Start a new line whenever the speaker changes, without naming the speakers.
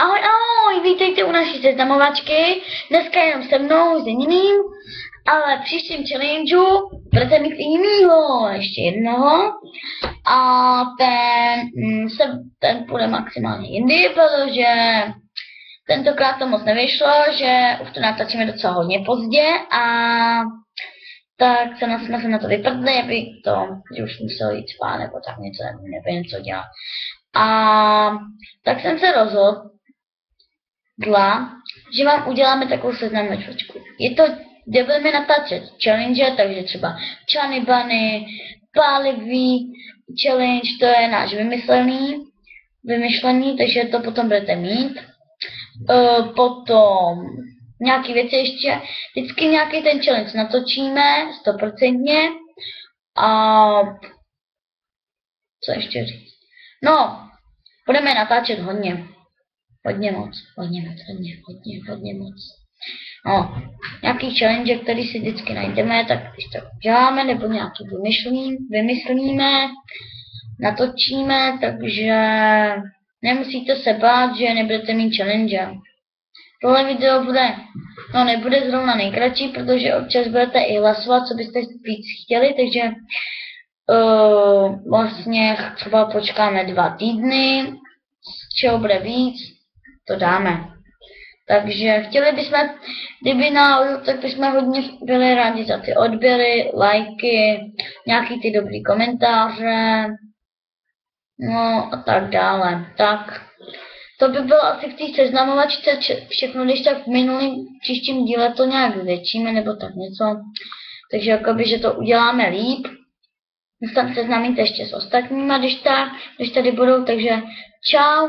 Ahoj, ahoj, vítejte u naší seznamovačky. Dneska jenom se mnou, s jiným, ale v příštím challengeu budete mít i jinýho, ještě jednoho. A ten půjde maximálně jindy, protože tentokrát to moc nevyšlo, že už to natáčíme docela hodně pozdě a tak jsme se na to vyprdli, aby to, že už musel jít spát nebo tak něco, nebo něco dělat. A tak jsem se rozhodl, že vám uděláme takovou seznamovačku. Je to, kde budeme natáčet challenge, takže třeba Chany Bunny, pálivý challenge, to je náš vymyšlený, takže to potom budete mít. Potom nějaký věci ještě, vždycky nějaký ten challenge natočíme, 100%. A co ještě říct? No, budeme natáčet hodně moc. No, nějaký challenge, který si vždycky najdeme, tak když to uděláme, nebo nějaký vymyslíme, natočíme, takže nemusíte se bát, že nebudete mít challenge. Tohle video nebude zrovna nejkratší, protože občas budete i hlasovat, co byste víc chtěli, takže vlastně třeba počkáme 2 týdny, z čeho bude víc, to dáme. Takže chtěli bychom, kdyby náhodou, tak bychom hodně byli rádi za ty odběry, lajky, nějaký ty dobrý komentáře, no a tak dále. Tak, to by bylo asi v té seznamovačce všechno, když tak v příštím díle to nějak zvětšíme, nebo tak něco. Takže jakoby, že to uděláme líp. Tam seznámíte ještě s ostatníma, když tady budou, takže čau.